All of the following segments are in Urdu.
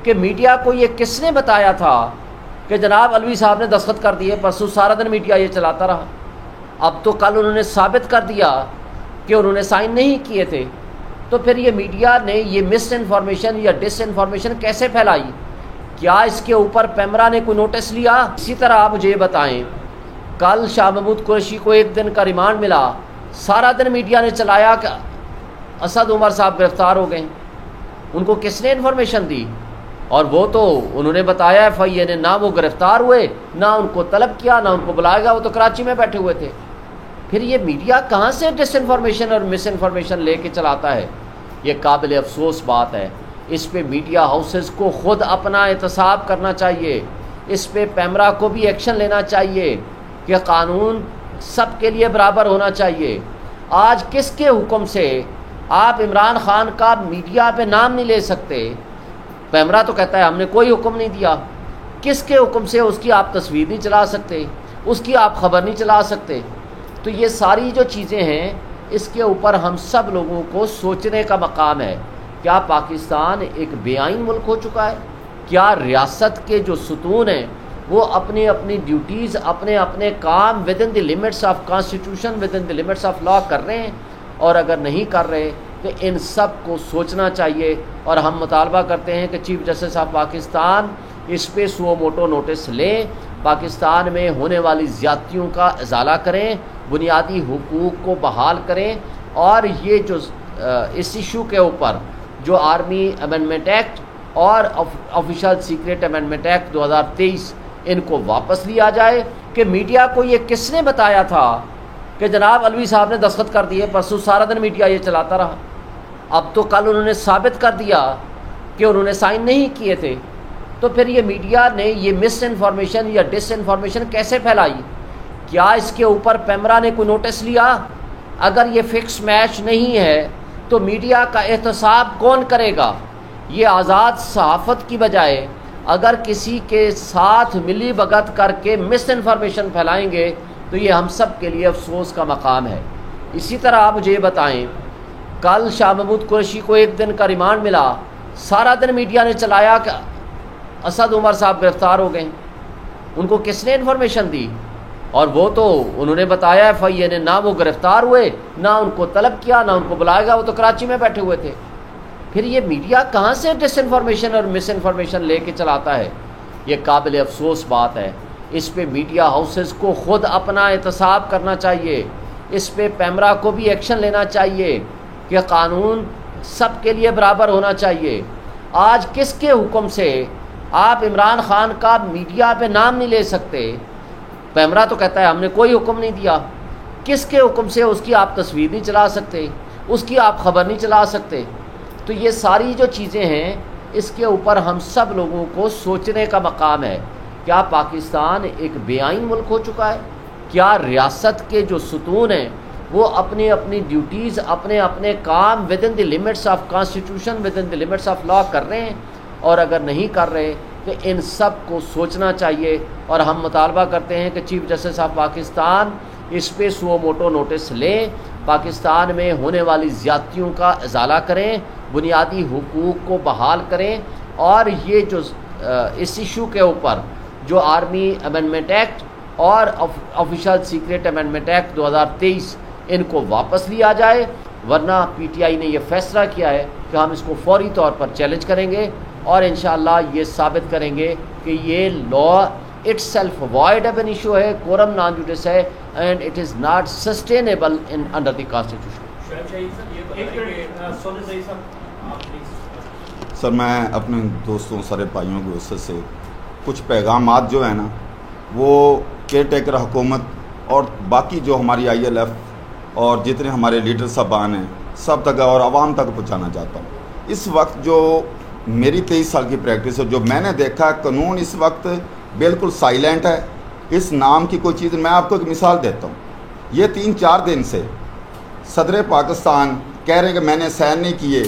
کہ میڈیا کو یہ کس نے بتایا تھا کہ جناب علوی صاحب نے دستخط کر دیے؟ پرسوں سارا دن میڈیا یہ چلاتا رہا. اب تو کل انہوں نے ثابت کر دیا کہ انہوں نے سائن نہیں کیے تھے. تو پھر یہ میڈیا نے یہ مس انفارمیشن یا ڈس انفارمیشن کیسے پھیلائی؟ کیا اس کے اوپر پیمرا نے کوئی نوٹس لیا؟ اسی طرح آپ مجھے بتائیں، کل شاہ محمود قریشی کو 1 دن کا ریمانڈ ملا، سارا دن میڈیا نے چلایا کہ اسد عمر صاحب گرفتار ہو گئے. ان کو کس نے انفارمیشن دی؟ اور وہ تو انہوں نے بتایا FIA نے، نہ وہ گرفتار ہوئے، نہ ان کو طلب کیا، نہ ان کو بلایا گیا، وہ تو کراچی میں بیٹھے ہوئے تھے. پھر یہ میڈیا کہاں سے ڈس انفارمیشن اور مس انفارمیشن لے کے چلاتا ہے؟ یہ قابل افسوس بات ہے. اس پہ میڈیا ہاؤسز کو خود اپنا احتساب کرنا چاہیے. اس پہ پیمرا کو بھی ایکشن لینا چاہیے کہ قانون سب کے لیے برابر ہونا چاہیے. آج کس کے حکم سے آپ عمران خان کا میڈیا پہ نام نہیں لے سکتے؟ پیمرا تو کہتا ہے ہم نے کوئی حکم نہیں دیا. کس کے حکم سے اس کی آپ تصویر نہیں چلا سکتے، اس کی آپ خبر نہیں چلا سکتے؟ تو یہ ساری جو چیزیں ہیں، اس کے اوپر ہم سب لوگوں کو سوچنے کا مقام ہے. کیا پاکستان ایک بے آئین ملک ہو چکا ہے؟ کیا ریاست کے جو ستون ہیں وہ اپنی اپنی ڈیوٹیز، اپنے اپنے کام within the limits of constitution, within the limits of law کر رہے ہیں؟ اور اگر نہیں کر رہے تو ان سب کو سوچنا چاہیے. اور ہم مطالبہ کرتے ہیں کہ چیف جسٹس آف پاکستان اس پہ سو موٹو نوٹس لیں، پاکستان میں ہونے والی زیادتیوں کا ازالہ کریں، بنیادی حقوق کو بحال کریں، اور یہ جو اس ایشو کے اوپر جو آرمی امینڈمنٹ ایکٹ اور آفیشل سیکریٹ امینڈمنٹ ایکٹ 2023 ان کو واپس لیا جائے. کہ میڈیا کو یہ کس نے بتایا تھا کہ جناب علوی صاحب نے دستخط کر دیے؟ پرسوں سارا دن میڈیا یہ چلاتا رہا. اب تو کل انہوں نے ثابت کر دیا کہ انہوں نے سائن نہیں کیے تھے. تو پھر یہ میڈیا نے یہ مس انفارمیشن یا ڈس انفارمیشن کیسے پھیلائی؟ کیا اس کے اوپر پیمرا نے کوئی نوٹس لیا؟ اگر یہ فکس میچ نہیں ہے تو میڈیا کا احتساب کون کرے گا؟ یہ آزاد صحافت کی بجائے اگر کسی کے ساتھ ملی بھگت کر کے مس انفارمیشن پھیلائیں گے تو یہ ہم سب کے لیے افسوس کا مقام ہے. اسی طرح آپ مجھے بتائیں، کل شاہ محمود قریشی کو 1 دن کا ریمانڈ ملا، سارا دن میڈیا نے چلایا کہ اسد عمر صاحب گرفتار ہو گئے. ان کو کس نے انفارمیشن دی؟ اور وہ تو انہوں نے بتایا FIA نے، نہ وہ گرفتار ہوئے، نہ ان کو طلب کیا، نہ ان کو بلایا گیا، وہ تو کراچی میں بیٹھے ہوئے تھے. پھر یہ میڈیا کہاں سے ڈس انفارمیشن اور مس انفارمیشن لے کے چلاتا ہے؟ یہ قابل افسوس بات ہے. اس پہ میڈیا ہاؤسز کو خود اپنا احتساب کرنا چاہیے. اس پہ پیمرا کو بھی ایکشن لینا چاہیے کہ قانون سب کے لیے برابر ہونا چاہیے. آج کس کے حکم سے آپ عمران خان کا میڈیا پہ نام نہیں لے سکتے؟ پیمرا تو کہتا ہے ہم نے کوئی حکم نہیں دیا. کس کے حکم سے اس کی آپ تصویر نہیں چلا سکتے، اس کی آپ خبر نہیں چلا سکتے؟ تو یہ ساری جو چیزیں ہیں، اس کے اوپر ہم سب لوگوں کو سوچنے کا مقام ہے. کیا پاکستان ایک بے آئین ملک ہو چکا ہے؟ کیا ریاست کے جو ستون ہیں وہ اپنی اپنی ڈیوٹیز، اپنے اپنے کام within the limits of constitution, within the limits of law کر رہے ہیں؟ اور اگر نہیں کر رہے تو ان سب کو سوچنا چاہیے. اور ہم مطالبہ کرتے ہیں کہ چیف جسٹس آف پاکستان اس پہ سو موٹو نوٹس لیں، پاکستان میں ہونے والی زیادتیوں کا ازالہ کریں، بنیادی حقوق کو بحال کریں، اور یہ جو اس ایشو کے اوپر جو آرمی امینڈمنٹ ایکٹ اور آفیشل سیکریٹ امینڈمنٹ ایکٹ 2023 ان کو واپس لیا جائے. ورنہ PTI نے یہ فیصلہ کیا ہے کہ ہم اس کو فوری طور پر چیلنج کریں گے، اور انشاءاللہ یہ ثابت کریں گے کہ یہ law itself wide open an issue ہے، کورم نان جوڈس ہے، and it is not sustainable under the constitution. Sir میں اپنے دوستوں سارے بھائیوں کی وجہ سے کچھ پیغامات جو ہیں نا وہ کیئر ٹیکر حکومت اور باقی جو ہماری ILF اور جتنے ہمارے لیڈر صاحبان ہیں سب تک اور عوام تک پہنچانا چاہتا ہوں. اس وقت جو میری 23 سال کی پریکٹس ہے، جو میں نے دیکھا قانون اس وقت بالکل سائلنٹ ہے. اس نام کی کوئی چیز، میں آپ کو ایک مثال دیتا ہوں. یہ 3-4 دن سے صدر پاکستان کہہ رہے ہیں کہ میں نے سائن نہیں کیے،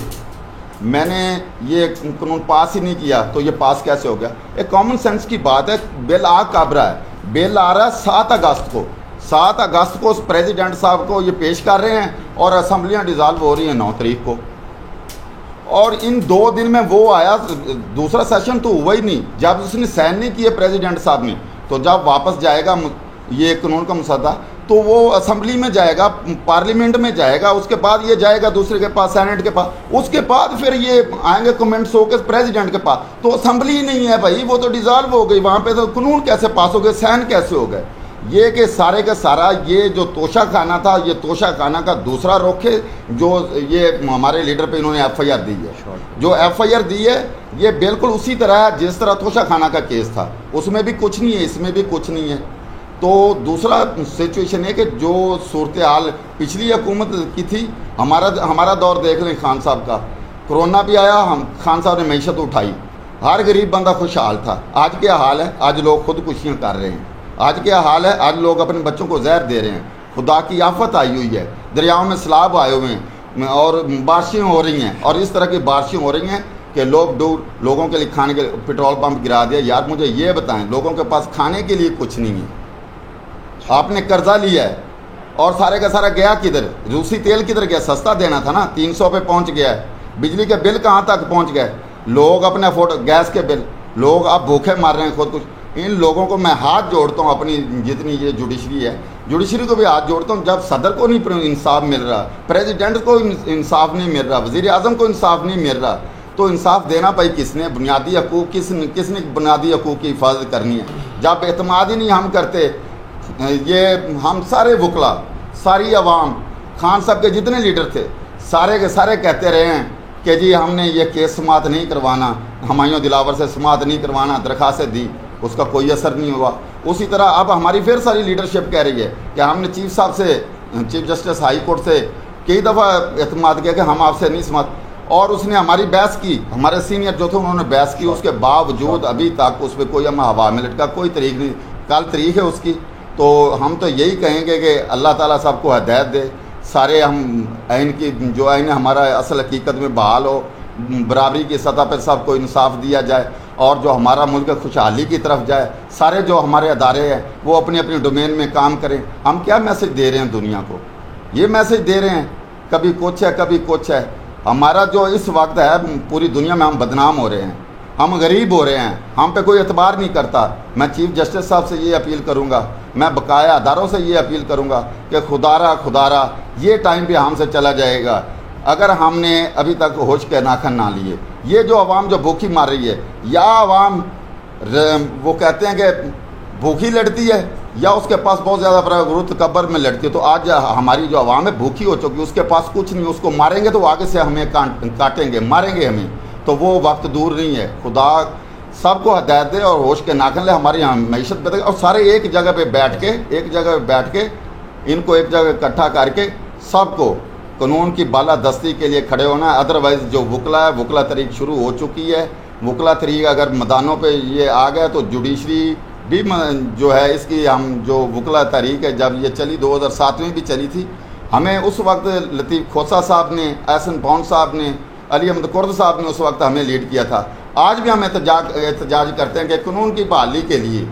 میں نے یہ قانون پاس ہی نہیں کیا، تو یہ پاس کیسے ہو گیا؟ ایک کامن سینس کی بات ہے. بل آ کب رہا ہے؟ بل آ رہا ہے 7 اگست کو. 7 اگست کو پریزیڈنٹ صاحب کو یہ پیش کر رہے ہیں اور اسمبلیاں ڈیزالو ہو رہی ہیں 9 تاریخ کو. اور ان 2 دن میں وہ آیا, دوسرا سیشن تو ہوا ہی نہیں. جب اس نے سائن نہیں کیے پریزیڈنٹ صاحب نے, تو جب واپس جائے گا یہ قانون کا مسودہ, تو وہ اسمبلی میں جائے گا, پارلیمنٹ میں جائے گا, اس کے بعد یہ جائے گا دوسرے کے پاس, سینٹ کے پاس, اس کے بعد پھر یہ آئیں گے کمنٹس ہو کے پریزیڈنٹ کے پاس. تو اسمبلی ہی نہیں ہے بھائی, وہ تو ڈیزالو ہو گئی, وہاں پہ تو قانون کیسے پاس ہو گئے, سائن کیسے ہو گئے. یہ کہ سارے کا سارا یہ جو توشہ خانہ تھا, یہ توشہ خانہ کا دوسرا رخ ہے جو یہ ہمارے لیڈر پہ انہوں نے ایف آئی آر دی ہے. جو ایف آئی آر دی ہے یہ بالکل اسی طرح ہے جس طرح توشہ خانہ کا کیس تھا, اس میں بھی کچھ نہیں ہے, اس میں بھی کچھ نہیں ہے. تو دوسرا سچویشن ہے کہ جو صورتحال پچھلی حکومت کی تھی, ہمارا دور دیکھ لیں خان صاحب کا, کرونا بھی آیا, خان صاحب نے معیشت اٹھائی, ہر غریب بندہ خوشحال تھا. آج کیا حال ہے, آج لوگ خودکشیاں کر رہے ہیں. آج کیا حال ہے, آج لوگ اپنے بچوں کو زہر دے رہے ہیں. خدا کی آفت آئی ہوئی ہے, دریاؤں میں سیلاب آئے ہوئے ہیں, اور بارشیں ہو رہی ہیں, اور اس طرح کی بارشیں ہو رہی ہیں کہ لوگوں کے لیے کھانے کے پیٹرول پمپ گرا دیا. یار مجھے یہ بتائیں, لوگوں کے پاس کھانے کے لیے کچھ نہیں ہے, آپ نے قرضہ لیا ہے, اور سارے کا سارا گیا کدھر, روسی تیل کدھر گیا, سستا دینا تھا نا, 300 پہ پہنچ گیا ہے. بجلی کے بل کہاں تک پہنچ گئے, لوگ اپنے گیس کے بل, لوگ اب بھوکے مار رہے ہیں خود کچھ. ان لوگوں کو میں ہاتھ جوڑتا ہوں, اپنی جتنی یہ جوڈیشری ہے, جوڈیشری کو بھی ہاتھ جوڑتا ہوں. جب صدر کو نہیں انصاف مل رہا, پریزیڈنٹ کو انصاف نہیں مل رہا, وزیر اعظم کو انصاف نہیں مل رہا, تو انصاف دینا بھائی کس نے, بنیادی حقوق کس نے بنیادی حقوق کی حفاظت کرنی ہے. جب اعتماد ہی نہیں ہم کرتے, یہ ہم سارے وکلا, ساری عوام, خان صاحب کے جتنے لیڈر تھے سارے کے سارے کہتے رہے ہیں کہ جی ہم نے یہ کیس سماعت نہیں کروانا, ہمایوں دلاور سے سماعت نہیں کروانا, درخواستیں دی, اس کا کوئی اثر نہیں ہوا. اسی طرح اب ہماری پھر ساری لیڈرشپ کہہ رہی ہے کہ ہم نے چیف صاحب سے, چیف جسٹس ہائی کورٹ سے کئی دفعہ اعتماد کیا کہ ہم آپ سے نہیں سماعت, اور اس نے ہماری بحث کی, ہمارے سینئر جو تھے انہوں نے بحث کی, اس کے باوجود ابھی تک اس پہ کوئی ہم ہوا میں لٹکا, کوئی تاریخ نہیں. کل تاریخ ہے اس کی. تو ہم تو یہی کہیں گے کہ اللہ تعالیٰ صاحب کو ہدایت دے, سارے ہم آئین کی جو آئین ہمارا اصل حقیقت میں بحال ہو, برابری کی سطح پر سب کو انصاف دیا جائے, اور جو ہمارا ملک خوشحالی کی طرف جائے. سارے جو ہمارے ادارے ہیں وہ اپنے اپنے ڈومین میں کام کریں. ہم کیا میسج دے رہے ہیں دنیا کو, یہ میسج دے رہے ہیں کبھی کچھ ہے کبھی کچھ ہے. ہمارا جو اس وقت ہے پوری دنیا میں ہم بدنام ہو رہے ہیں, ہم غریب ہو رہے ہیں, ہم پہ کوئی اعتبار نہیں کرتا. میں چیف جسٹس صاحب سے یہ اپیل کروں گا, میں بقایا اداروں سے یہ اپیل کروں گا کہ خدارا یہ ٹائم بھی ہم سے چلا جائے گا اگر ہم نے ابھی تک ہوش کے ناخن نہ لیے. یہ جو عوام جو بھوکی مار رہی ہے, یا عوام وہ کہتے ہیں کہ بھوکی لڑتی ہے, یا اس کے پاس بہت زیادہ غرور تکبر میں لڑتی ہے. تو آج ہماری جو عوام ہے بھوکی ہو چکی, اس کے پاس کچھ نہیں, اس کو ماریں گے تو آگے سے ہمیں کاٹیں گے, ماریں گے ہمیں. تو وہ وقت دور نہیں ہے. خدا سب کو ہدایت دے اور ہوش کے ناخن لے, ہماری معیشت بدلے, اور سارے ایک جگہ پہ بیٹھ کے ان کو ایک جگہ اکٹھا کر کے سب کو قانون کی بالادستی کے لیے کھڑے ہونا ہے. ادروائز جو وکلا ہے, وکلا طریق شروع ہو چکی ہے. وکلا طریق اگر میدانوں پہ یہ آ گیا تو جوڈیشری بھی جو ہے اس کی, ہم جو وکلا تحریک ہے جب یہ چلی 2007 میں بھی چلی تھی, ہمیں اس وقت لطیف کھوسہ صاحب نے, احسن پون صاحب نے, علی احمد کرد صاحب نے اس وقت ہمیں لیڈ کیا تھا. آج بھی ہم احتجاج کرتے ہیں کہ قانون کی بحالی کے لیے,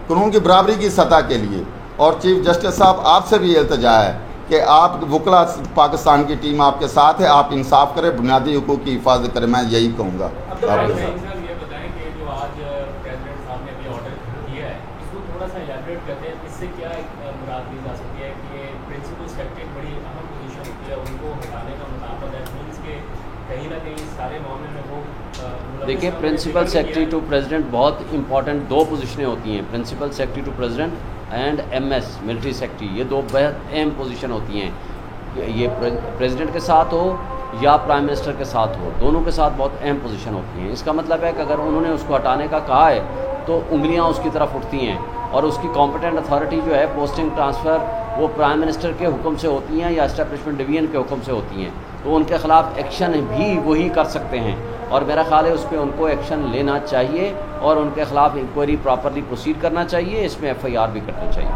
قانون کی برابری کی سطح کے لیے. اور چیف جسٹس صاحب آپ سے بھی التجا ہے کہ آپ وکلا پاکستان کی ٹیم آپ کے ساتھ ہے, آپ انصاف کریں, بنیادی حقوق کی حفاظت کریں. میں یہی کہوں گا. دیکھیں, پرنسپل سیکرٹری ٹو پریزیڈنٹ بہت امپورٹنٹ 2 پوزیشنیں ہوتی ہیں. Principal secretary to president and MS military secretary, یہ 2 بہت اہم پوزیشن ہوتی ہیں. یہ پریزیڈنٹ کے ساتھ ہو یا پرائم منسٹر کے ساتھ ہو, دونوں کے ساتھ بہت اہم پوزیشن ہوتی ہیں. اس کا مطلب ہے کہ اگر انہوں نے اس کو ہٹانے کا کہا ہے تو انگلیاں اس کی طرف اٹھتی ہیں, اور اس کی کمپیٹنٹ اتھارٹی جو ہے پوسٹنگ ٹرانسفر وہ پرائم منسٹر کے حکم سے ہوتی ہیں یا اسٹیبلشمنٹ ڈویژن کے حکم سے ہوتی ہیں. تو ان کے خلاف ایکشن بھی وہی کر سکتے ہیں, اور میرا خیال ہے اس پہ ان کو ایکشن لینا چاہیے, اور ان کے خلاف انکوائری پراپرلی پروسیڈ کرنا چاہیے, اس میں FIR بھی کرنا چاہیے.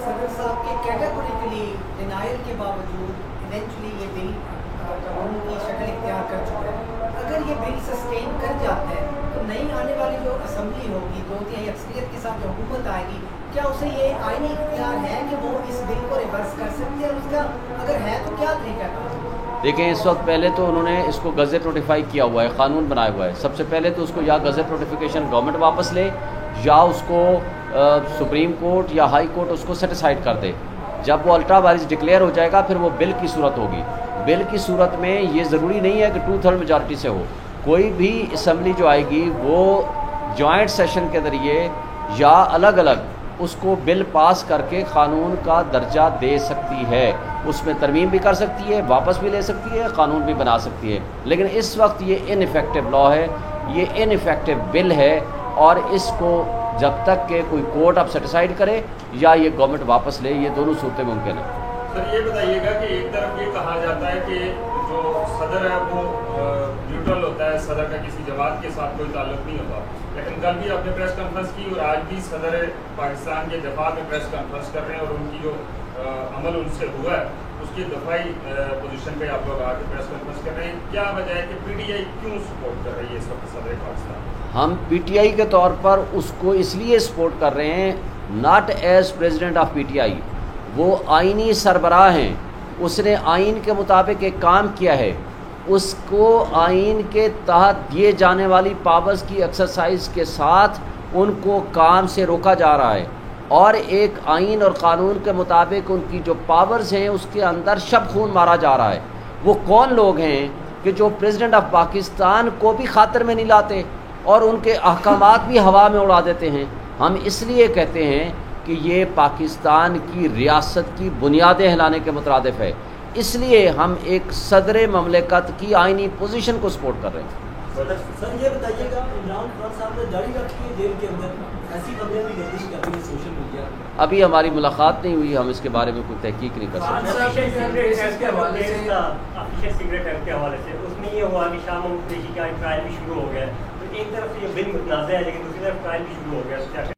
صدر صاحب کے کیٹیگوریکلی ڈینائل کے باوجود ایونچولی یہ بل قانون کی شکل اختیار کر چکا ہے. اگر یہ بل سسٹین کر جاتا ہے تو نئی آنے والی جو اسمبلی ہوگی 2/3 اکثریت کے ساتھ جو حکومت آئے گی, کیا اسے یہ آئینی اختیار ہے کہ وہ اس بل کو ریورس کر سکتے ہیں؟ اس کا اگر ہے تو کیا طریقہ کار؟ دیکھیں اس وقت پہلے تو انہوں نے اس کو گزٹ نوٹیفائی کیا ہوا ہے، قانون بنایا ہوا ہے. سب سے پہلے تو اس کو یا گزٹ نوٹیفیکیشن گورنمنٹ واپس لے یا اس کو سپریم کورٹ یا ہائی کورٹ اس کو سیٹیسفائڈ کر دے. جب وہ الٹرا وائرس ڈکلیئر ہو جائے گا پھر وہ بل کی صورت ہوگی. بل کی صورت میں یہ ضروری نہیں ہے کہ 2/3 میجارٹی سے ہو. کوئی بھی اسمبلی جو آئے گی وہ جوائنٹ سیشن کے ذریعے یا الگ الگ اس کو بل پاس کر کے قانون کا درجہ دے سکتی ہے. اس میں ترمیم بھی کر سکتی ہے، واپس بھی لے سکتی ہے، قانون بھی بنا سکتی ہے. لیکن اس وقت یہ ان افیکٹو لا ہے، یہ ان افیکٹو بل ہے، اور اس کو جب تک کہ کوئی کورٹ اب سیٹیسفائڈ کرے یا یہ گورنمنٹ واپس لے، یہ دونوں صورتیں ممکن ہیں. سر یہ بتائیے گا کہ ایک طرف یہ کہا جاتا ہے کہ جو صدر ہے وہ نیوٹرل ہوتا ہے، صدر کا کسی جماعت کے ساتھ کوئی تعلق نہیں ہوتا، لیکن کل بھی آپ نے پریس کانفرنس کی اور آج بھی صدر پاکستان کے دفاع میں پریس کانفرنس کر رہے ہیں، اور ان کی جو عمل ان سے ہوا ہے اس کی دفاعی پوزیشن پہ آپ لوگ آ کے پریس کانفرنس کر رہے ہیں. کیا وجہ ہے کہ پی ٹی آئی کیوں سپورٹ کر رہی ہے اس وقت صدر پاکستان؟ ہم پی ٹی آئی کے طور پر اس کو اس لیے سپورٹ کر رہے ہیں، not as president of P T I. وہ آئینی سربراہ ہیں، اس نے آئین کے مطابق ایک کام کیا ہے، اس کو آئین کے تحت دیے جانے والی پاورز کی ایکسرسائز کے ساتھ ان کو کام سے روکا جا رہا ہے، اور ایک آئین اور قانون کے مطابق ان کی جو پاورز ہیں اس کے اندر شب خون مارا جا رہا ہے. وہ کون لوگ ہیں کہ جو پریزیڈنٹ آف پاکستان کو بھی خاطر میں نہیں لاتے اور ان کے احکامات بھی ہوا میں اڑا دیتے ہیں؟ ہم اس لیے کہتے ہیں کہ یہ پاکستان کی ریاست کی بنیادیں ہلانے کے مترادف ہے. اس لیے ہم ایک صدر مملکت کی آئینی پوزیشن کو سپورٹ کر رہے ہیں. سر یہ بتائیے گا، عمران خان صاحب نے جاری رکھی ہے جیل کے اندر، ایسی خبریں بھی گردش کر رہی ہیں سوشل میڈیا. ابھی ہماری ملاقات نہیں ہوئی، ہم اس کے بارے میں کوئی تحقیق نہیں کر سکتے. آفیشیل سیکریٹ کے حوالے سے اس میں یہ ہوا کہ شاہ محمود قریشی کا ٹرائل بھی شروع ہو گیا ہے. تو ایک طرف یہ بل متنازع ہے لیکن دوسری طرف ٹرائل بھی شروع ہو گیا.